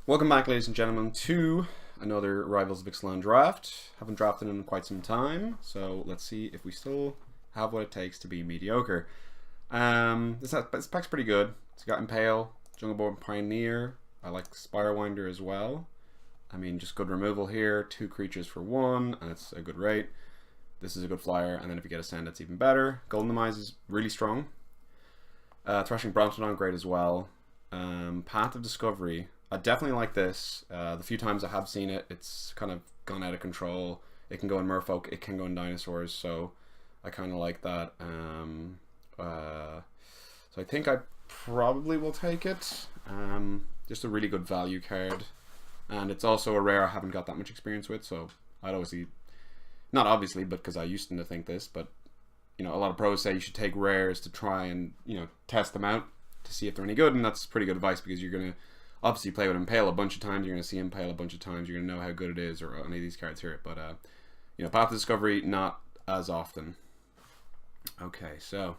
Welcome back, ladies and gentlemen, to another Rivals of Ixalan draft. Haven't drafted in quite some time, so let's see if we still have what it takes to be mediocre. This pack's pretty good. It's got Impale, Jungleborn Pioneer. I like Spirewinder as well. I mean, just good removal here. 2 creatures for 1, and it's a good rate. This is a good flyer, and then if you get Ascend, it's even better. Golden Demise is really strong. Thrashing Bromptodon, great as well. Path of Discovery. I definitely like this. The few times I have seen it, it's kind of gone out of control. It can go in Merfolk, it can go in Dinosaurs, so I kind of like that. So I think I probably will take it. Just a really good value card. And it's also a rare I haven't got that much experience with, so I'd obviously, not obviously, but because I used to think this, but you know, a lot of pros say you should take rares to try and, you know, test them out to see if they're any good, and that's pretty good advice because you're going to obviously play with Impale a bunch of times, you're going to see Impale a bunch of times, you're going to know how good it is, or any of these cards here, but you know, Path of Discovery, not as often. Okay, so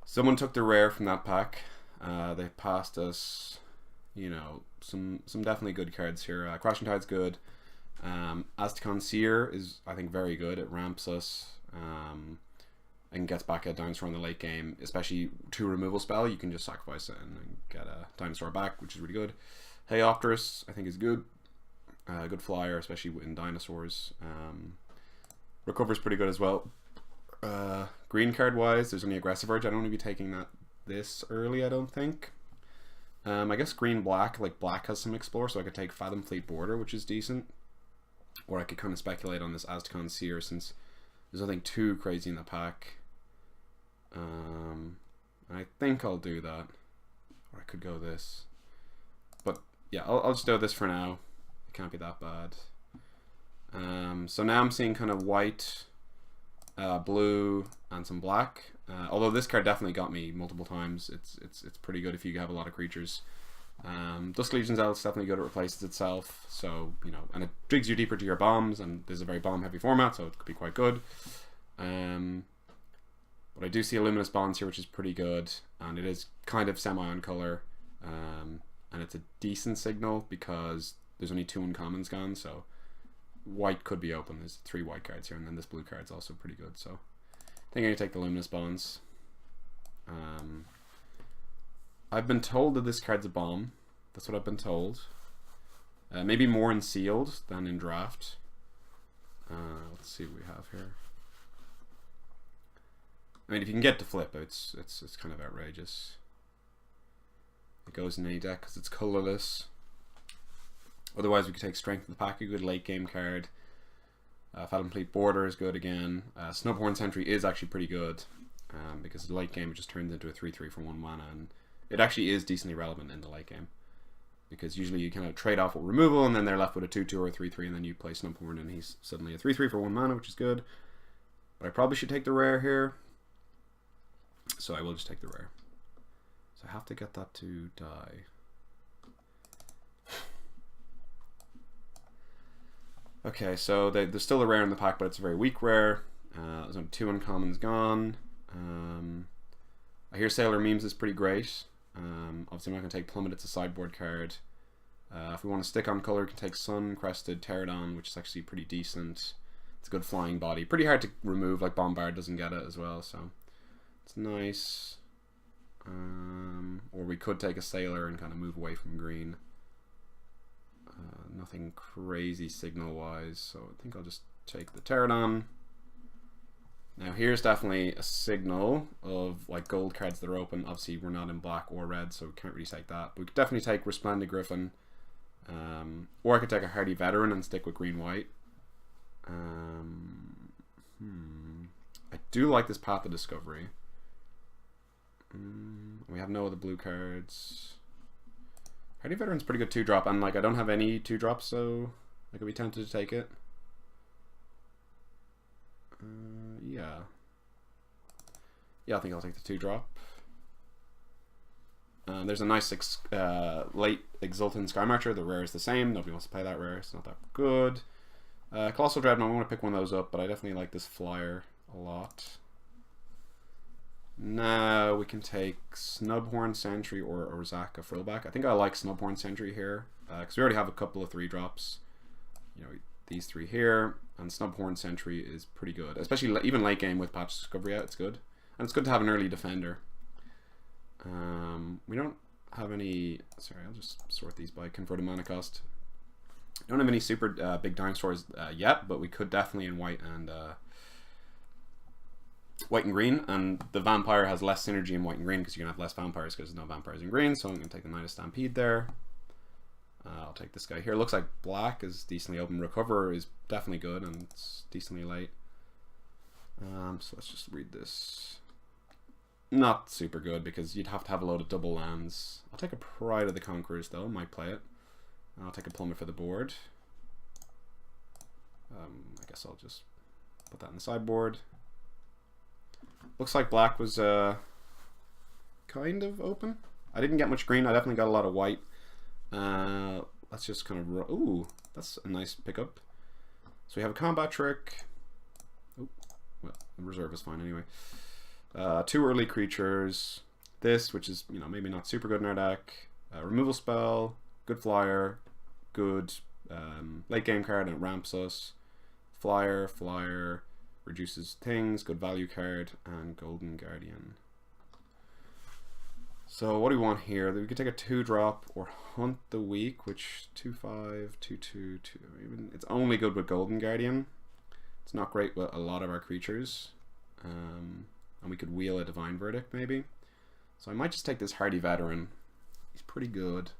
someone took the rare from that pack. They passed us, you know, some definitely good cards here. Crashing Tide's good. Aztecon Seer is, I think, very good. It ramps us and gets back a dinosaur in the late game, especially 2 removal spell. You can just sacrifice it and get a dinosaur back, which is really good. Hayopterus, I think, is good. Good flyer, especially in dinosaurs. Recover's pretty good as well. Green card wise, there's only Aggressive Urge. I don't want to be taking that this early, I don't think. I guess green black, like black has some explore, so I could take Fathom Fleet Border, which is decent. Or I could kind of speculate on this Aztecon Seer since there's nothing too crazy in the pack. I think I'll do that. Or I could go this. But yeah, I'll just do this for now. It can't be that bad. So now I'm seeing kind of white, blue, and some black. Although this card definitely got me multiple times. It's pretty good if you have a lot of creatures. Dusk Legion's Elf is definitely good. It replaces itself, so you know, and it digs you deeper to your bombs. And this is a very bomb-heavy format, so it could be quite good. But I do see a Luminous Bonds here, which is pretty good, and it is kind of semi-on color, and it's a decent signal because there's only 2 uncommons gone, so white could be open. There's 3 white cards here, and then this blue card's also pretty good. So I think I'm gonna take the Luminous Bonds. I've been told that this card's a bomb. That's what I've been told. Maybe more in sealed than in draft. Let's see what we have here. I mean, if you can get to flip, it's kind of outrageous. It goes in any deck because it's colorless. Otherwise, we could take Strength of the Pack, a good late game card. Fathom Fleet Border is good again. Snubhorn Sentry is actually pretty good because the late game it just turns into a 3/3 for 1 mana, and it actually is decently relevant in the late game because usually you kind of trade off with removal and then they're left with a 2/2 or a 3/3, and then you play Snubhorn and he's suddenly a 3/3 for 1 mana, which is good. But I probably should take the rare here, so I will just take the rare. So I have to get that to die. Okay, so there's still a rare in the pack, but it's a very weak rare. There's only 2 uncommons gone. I hear Sailor Memes is pretty great. Obviously I'm not going to take Plummet, it's a sideboard card. If we want to stick on color, we can take Sun Crested Pterodon, which is actually pretty decent. It's a good flying body. Pretty hard to remove, like Bombard doesn't get it as well, so it's nice. Or we could take a Sailor and kind of move away from green. Nothing crazy signal wise, so I think I'll just take the Pterodon. Now here's definitely a signal of like gold cards that are open. Obviously we're not in black or red, so we can't really take that. But we could definitely take Resplendent Griffin. Or I could take a Hardy Veteran and stick with green-white. I do like this Path of Discovery. We have no other blue cards. Hardy Veteran's pretty good 2-drop, and like I don't have any 2-drops, so I could be tempted to take it. Yeah, I think I'll take the 2-drop. There's a nice late Exultant Sky Marcher. The rare is the same. Nobody wants to play that rare. It's not that good. Colossal Dreadnought, I want to pick one of those up, but I definitely like this flyer a lot. Now we can take Snubhorn Sentry or Zaka Frillback. I think I like Snubhorn Sentry here because we already have a couple of 3-drops. You know, these 3 here, and Snubhorn Sentry is pretty good, especially even late game with Patch Discovery out. It's good, and it's good to have an early defender. We don't have any. Sorry, I'll just sort these by converted mana cost. Don't have any super big dark stores yet, but we could definitely in white and green. And the vampire has less synergy in white and green because you're gonna have less vampires because there's no vampires in green. So I'm gonna take the Knight of Stampede there. I'll take this guy here. Looks like black is decently open. Recover is definitely good and it's decently late. So let's just read this. Not super good because you'd have to have a load of double lands. I'll take a Pride of the Conquerors though. Might play it. I'll take a Plummet for the board. I guess I'll just put that in the sideboard. Looks like black was kind of open. I didn't get much green. I definitely got a lot of white. Let's just kind of... Ooh, that's a nice pickup. So we have a combat trick. Oh, well, the reserve is fine anyway. 2 early creatures. This, which is, you know, maybe not super good in our deck. Removal spell. Good flyer. Good late game card and it ramps us. Flyer. Reduces things. Good value card. And Golden Guardian. So what do we want here? We could take a 2-drop or Hunt the Weak, which 2/5, 2/2, 2. Even it's only good with Golden Guardian. It's not great with a lot of our creatures. And we could wheel a Divine Verdict maybe. So I might just take this Hardy Veteran. He's pretty good.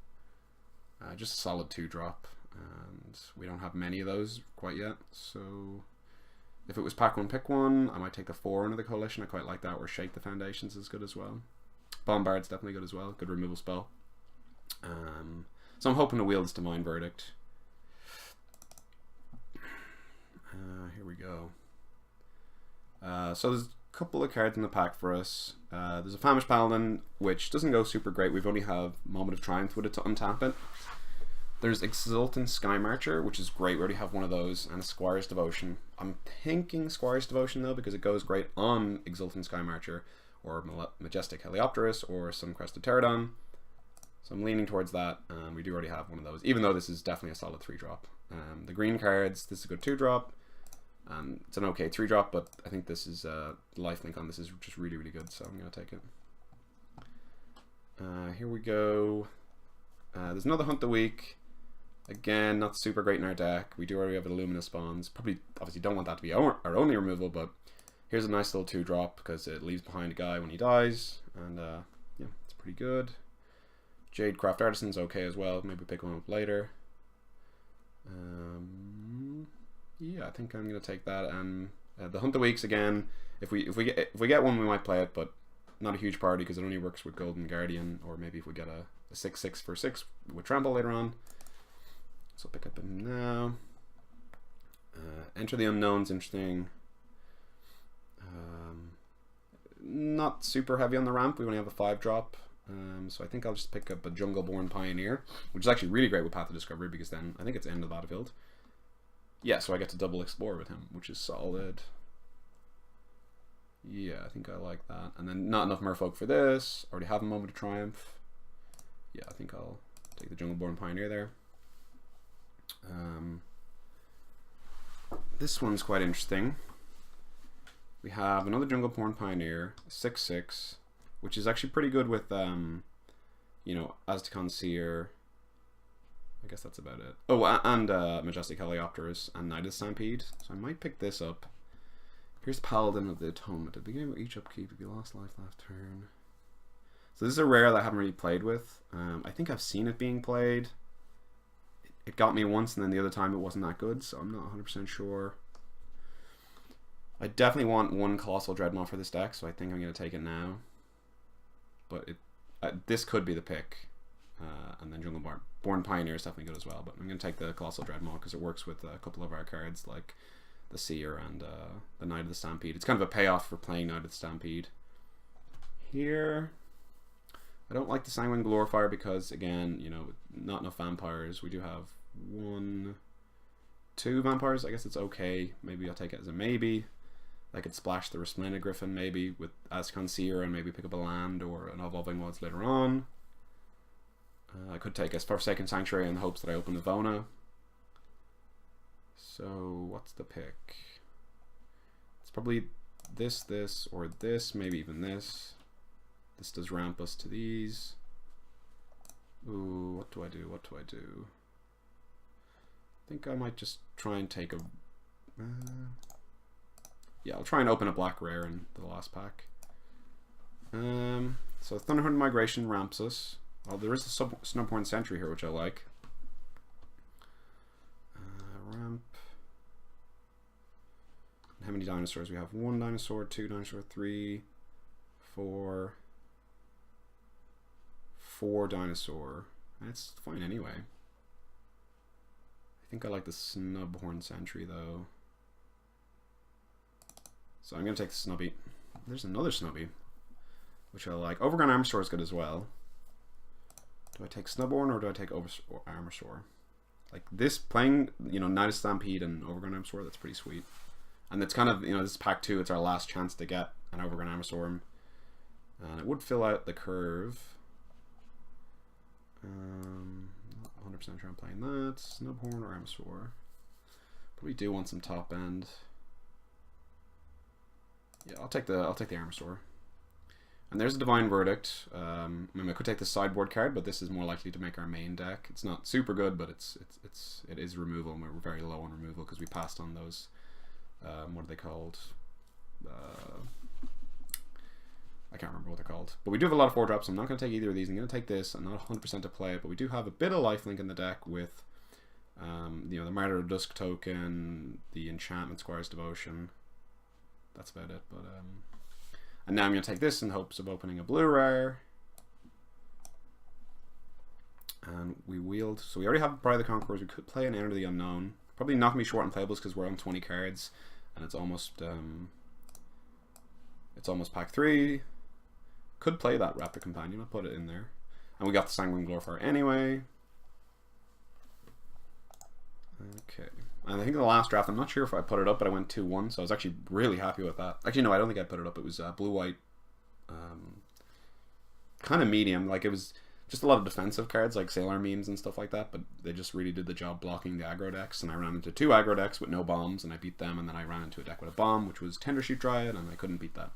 Just a solid 2-drop. And we don't have many of those quite yet. So if it was pack 1, pick 1, I might take the 4 under the Coalition. I quite like that. Or Shake the Foundations is good as well. Bombard's definitely good as well. Good removal spell. So I'm hoping to wheel this Divine Verdict. Here we go. So there's a couple of cards in the pack for us. There's a Famished Paladin, which doesn't go super great. We've only have Moment of Triumph with it to untap it. There's Exultant Sky Marcher, which is great. We already have one of those. And a Squire's Devotion. I'm thinking Squire's Devotion though, because it goes great on Exultant Sky Marcher, or Majestic Heliopterus, or some Crested Pterodon. So I'm leaning towards that. We do already have one of those, even though this is definitely a solid 3-drop. The green cards, this is a good 2-drop. It's an okay 3-drop, but I think this is lifelink on this is just really, really good, so I'm going to take it. Here we go. There's another Hunt the Weak. Again, not super great in our deck. We do already have Luminous Spawns. Probably, obviously, don't want that to be our only removal, but here's a nice little 2-drop because it leaves behind a guy when he dies, and yeah, it's pretty good. Jadecraft Artisan's okay as well. Maybe pick one up later. Yeah, I think I'm gonna take that. And the Hunt the Weeks again. If we get one, we might play it, but not a huge party because it only works with Golden Guardian, or maybe if we get a 6/6 for 6 with Trample later on. So I'll pick up him now. Enter the Unknown's interesting. Not super heavy on the ramp. We only have a 5-drop. So I think I'll just pick up a Jungleborn Pioneer, which is actually really great with Path of Discovery because then I think it's end of the battlefield. Yeah, so I get to double explore with him, which is solid. Yeah, I think I like that. And then not enough Merfolk for this. Already have a Moment of Triumph. Yeah, I think I'll take the Jungleborn Pioneer there. This one's quite interesting. We have another Jungleborn Pioneer, 6/6, which is actually pretty good with, you know, Aztecon Seer. I guess that's about it. Oh, and Majestic Heliopterus and Knight of Stampede. So I might pick this up. Here's Paladin of the Atonement. At the beginning of each upkeep, if you lost life last turn. So this is a rare that I haven't really played with. I think I've seen it being played. It got me once, and then the other time it wasn't that good, so I'm not 100% sure. I definitely want one Colossal Dreadmaw for this deck, so I think I'm going to take it now. But this could be the pick. And then Jungleborn Pioneer is definitely good as well, but I'm going to take the Colossal Dreadmaw because it works with a couple of our cards, like the Seer and the Knight of the Stampede. It's kind of a payoff for playing Knight of the Stampede. Here, I don't like the Sanguine Glorifier because, again, you know, not enough vampires. We do have 1, 2 vampires. I guess it's okay. Maybe I'll take it as a maybe. I could splash the Resplendent Griffin maybe with Azcan Seer and maybe pick up a land or an Evolving Wilds later on. I could take a Forsaken Sanctuary in the hopes that I open the Vona. So what's the pick? It's probably this, or this, maybe even this. This does ramp us to these. Ooh, what do I do? What do I do? I think I might just try and take a... yeah, I'll try and open a black rare in the last pack. So Thunderhood Migration ramps us. Well, there is a Snubhorn Sentry here, which I like. Ramp. How many dinosaurs? We have 1 dinosaur, 2 dinosaur, 3, 4, 4 dinosaur. That's fine anyway. I think I like the Snubhorn Sentry though. So I'm going to take the Snubby. There's another Snubby, which I like. Overgrown Armasaur is good as well. Do I take Snubhorn or do I take Armasaur? Like this, playing, you know, Knight of Stampede and Overgrown Armasaur, that's pretty sweet. And it's kind of, you know, this is pack 2, it's our last chance to get an Overgrown Armasaur. And it would fill out the curve. 100% sure I'm playing that. Snubhorn or Armasaur. But we do want some top end. Yeah, I'll take the Armasaur. And there's a Divine Verdict. I mean, I could take the sideboard card, but this is more likely to make our main deck. It's not super good, but it is removal, and we're very low on removal because we passed on those. What are they called? I can't remember what they're called. But we do have a lot of 4-drops. I'm not going to take either of these. I'm going to take this. I'm not 100% to play it, but we do have a bit of lifelink in the deck with, you know, the Martyr of Dusk token, the Enchantment Squire's Devotion. That's about it. But and now I'm going to take this in hopes of opening a blue rare. And we wield. So we already have Pride of the Conquerors. We could play an Enter the Unknown. Probably not going to be short on playables because we're on 20 cards, and it's almost pack 3. Could play that Raptor Companion. I'll put it in there. And we got the Sanguine Glorifier anyway. Okay. And I think in the last draft, I'm not sure if I put it up, but I went 2-1, so I was actually really happy with that. Actually, no, I don't think I put it up. It was blue-white, kind of medium. Like, it was just a lot of defensive cards, like Sailor Memes and stuff like that, but they just really did the job blocking the aggro decks, and I ran into 2 aggro decks with no bombs, and I beat them, and then I ran into a deck with a bomb, which was Tendershoot Dryad, and I couldn't beat that.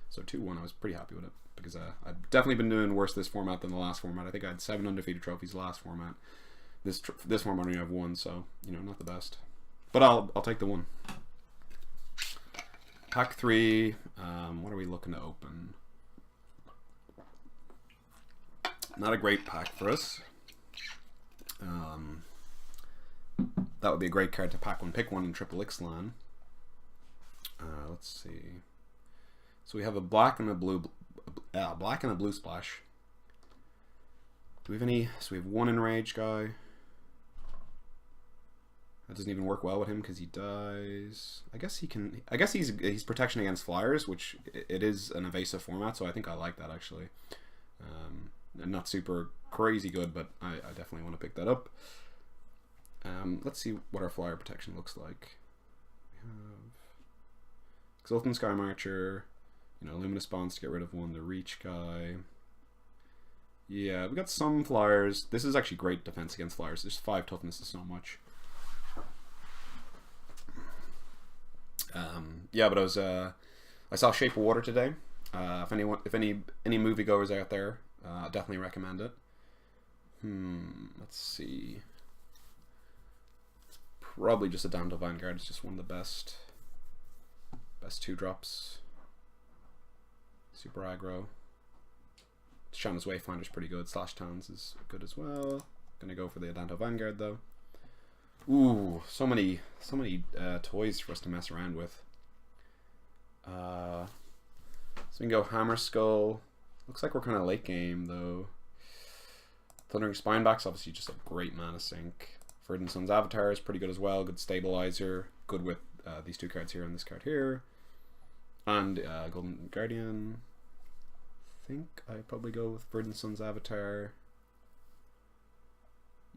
So 2-1, I was pretty happy with it, because I've definitely been doing worse this format than the last format. I think I had 7 undefeated trophies last format. This format only have 1, so, you know, not the best. But I'll take the 1. Pack 3, what are we looking to open? Not a great pack for us. That would be a great card to pack 1, pick 1 in triple Ixalan. Let's see. So we have a black and a blue splash. Do we have any? So we have 1 Enrage guy. That doesn't even work well with him because he dies. I guess he can. I guess he's protection against flyers, which it is an evasive format, so I think I like that actually. Not super crazy good, but I definitely want to pick that up. Let's see what our flyer protection looks like. We have Exultant Sky Marcher, you know, Luminous Bonds to get rid of 1, the Reach guy. Yeah, we got some flyers. This is actually great defense against flyers. There's 5 toughness is so much. Yeah, but I saw Shape of Water today. If any moviegoers out there, I definitely recommend it. Let's see. Probably just a Danto Vanguard. It's just one of the best 2-drops. Super aggro. Shana's Wayfinder's pretty good. Slash Towns is good as well. Gonna go for the Danto Vanguard though. Ooh, so many toys for us to mess around with. So we can go Hammer Skull. Looks like we're kind of late game though. Thundering Spineback's obviously just a great mana sink. Verdant Sun's Avatar is pretty good as well. Good stabilizer. Good with these 2 cards here and this card here. And Golden Guardian. I think I'd probably go with Verdant Sun's Avatar.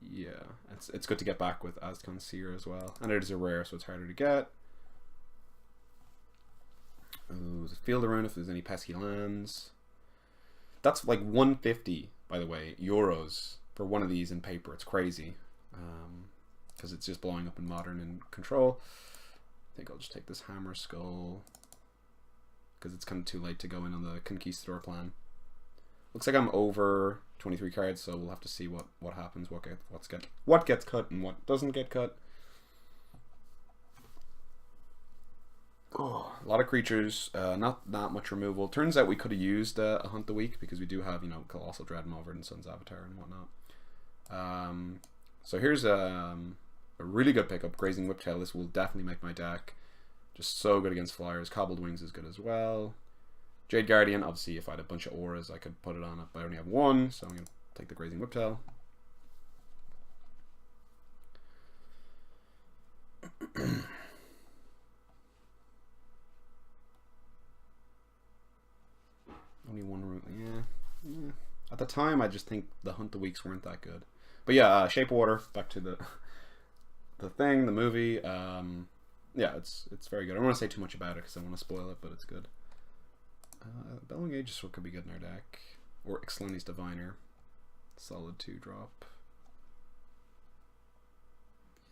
Yeah, it's good to get back with Azcan Seer as well. And it is a rare, so it's harder to get. Ooh, the Field of Ruin if there's any pesky lands. That's like 150, by the way, euros for one of these in paper. It's crazy. Because it's just blowing up in Modern and Control. I think I'll just take this Hammer Skull. Because it's kind of too late to go in on the Conquistador plan. Looks like I'm over 23 cards, so we'll have to see what happens, what gets cut and what doesn't get cut. Oh, a lot of creatures, not much removal. Turns out we could have used a Hunt the Week because we do have, you know, Colossal Dreadmaw, Verdant Sun's Avatar and whatnot. So here's a really good pickup, Grazing Whiptail. This will definitely make my deck just so good against flyers. Cobbled Wings is good as well. Jade Guardian, obviously if I had a bunch of auras I could put it on it, but I only have one, so I'm going to take the Grazing Whiptail. Only one route, yeah. At the time I just think the Hunt the Weeks weren't that good. But yeah, Shape of Water, back to the thing, the movie. Yeah, it's very good. I don't want to say too much about it because I want to spoil it, but it's good. Bellowing Aegisword could be good in our deck. Or Ixalan's Diviner. Solid 2-drop.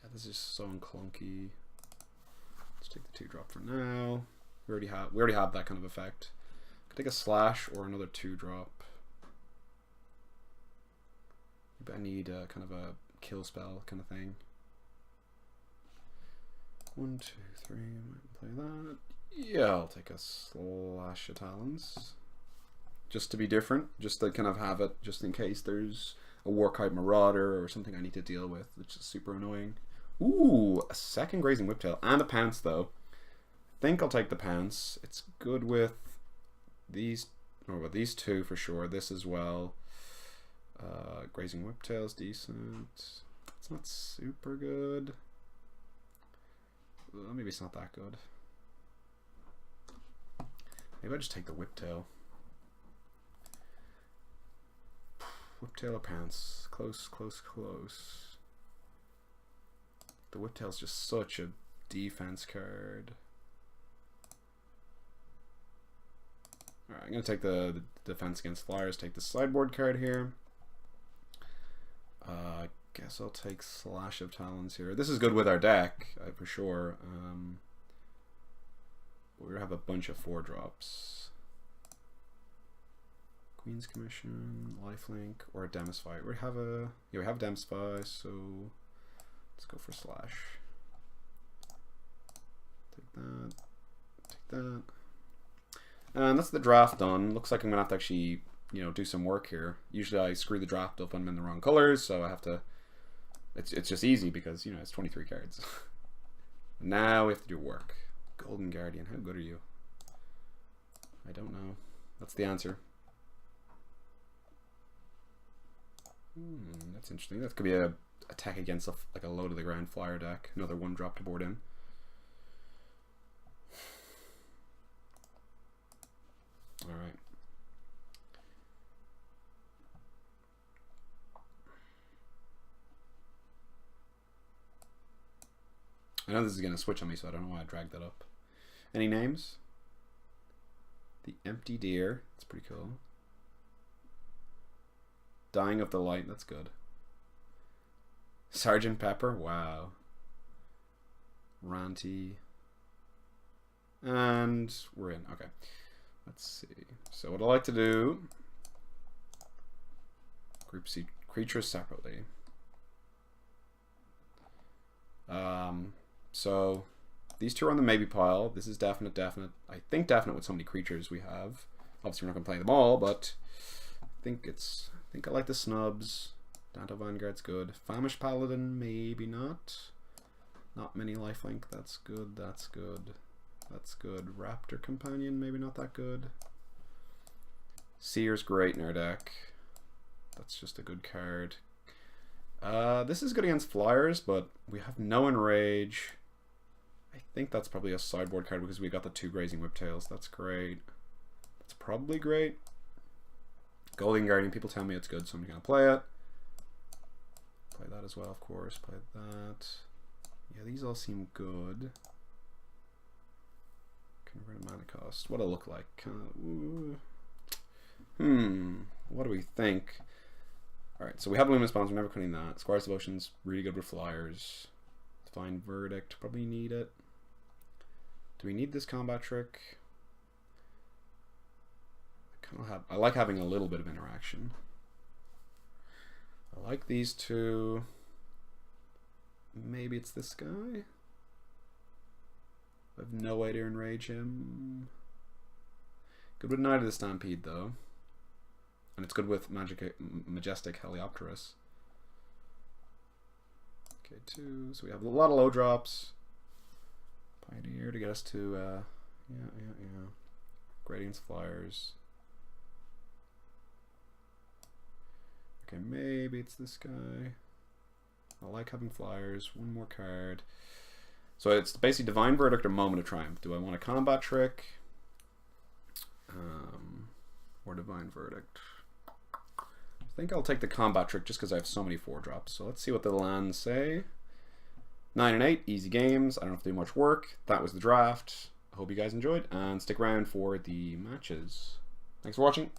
Yeah, this is so clunky. Let's take the 2-drop for now. We already have that kind of effect. Could take a Slash or another 2-drop. Maybe I need kind of a kill spell kind of thing. 1, 2, 3. Might play that. Yeah, I'll take a Slash of Talons. Just to be different. Just to kind of have it, just in case there's a Warkite Marauder or something I need to deal with, which is super annoying. Ooh, a second Grazing Whiptail and a Pounce though. I think I'll take the Pounce. It's good with these, or with these two for sure. This as well. Grazing Whiptail's decent. It's not super good. Well, maybe it's not that good. Maybe I just take the Whiptail. Whiptail or Pounce. Close, close, close. The Whiptail's just such a defense card. Alright, I'm going to take the defense against flyers, take the sideboard card here. I guess I'll take Slash of Talons here. This is good with our deck, for sure. We have a bunch of 4-drops. Queen's Commission, Lifelink, or a Demysfy. We have a Demysfy, so let's go for Slash. Take that. Take that. And that's the draft done. Looks like I'm gonna have to actually, you know, do some work here. Usually I screw the draft up when I'm in the wrong colors, so I have to. It's just easy because, you know, it's 23 cards. Now we have to do work. Golden Guardian, how good are you? I don't know. That's the answer. That's interesting. That could be a attack against like a low to the ground flyer deck. Another 1-drop to board in. All right. I know this is going to switch on me, so I don't know why I dragged that up. Any names? The Empty Deer. That's pretty cool. Dying of the Light. That's good. Sergeant Pepper. Wow. Ranty. And we're in. Okay. Let's see. So what I like to do, group C creatures separately. So these two are on the maybe pile. This is definite. I think definite with so many creatures we have. Obviously we're not gonna play them all, but I think I like the snubs. Danto Vanguard's good. Famished Paladin, maybe not. Not many lifelink. That's good. That's good. That's good. Raptor Companion, maybe not that good. Seer's great in our deck. That's just a good card. This is good against flyers, but we have no Enrage. I think that's probably a sideboard card because we got the 2 Grazing Whiptails. That's great. That's probably great. Golden Guardian, people tell me it's good, so I'm going to play it. Play that as well, of course. Play that. Yeah, these all seem good. Convert a mana cost. What'll it look like? What do we think? Alright, so we have Luminous Bombs, we're never cutting that. Squire's Devotion's really good with flyers. Divine Verdict, probably need it. Do we need this combat trick? I like having a little bit of interaction. I like these two. Maybe it's this guy. I have no way to enrage him. Good with Knight of the Stampede though. And it's good with Majestic Heliopterus. Okay, 2. So we have a lot of low drops. Pioneer to get us to yeah. Gradient's Flyers. Okay, maybe it's this guy. I like having flyers. One more card. So it's basically Divine Verdict or Moment of Triumph. Do I want a combat trick? Or Divine Verdict? I think I'll take the combat trick just because I have so many 4-drops. So let's see what the lands say. 9 and 8, easy games. I don't have to do much work. That was the draft. I hope you guys enjoyed and stick around for the matches. Thanks for watching.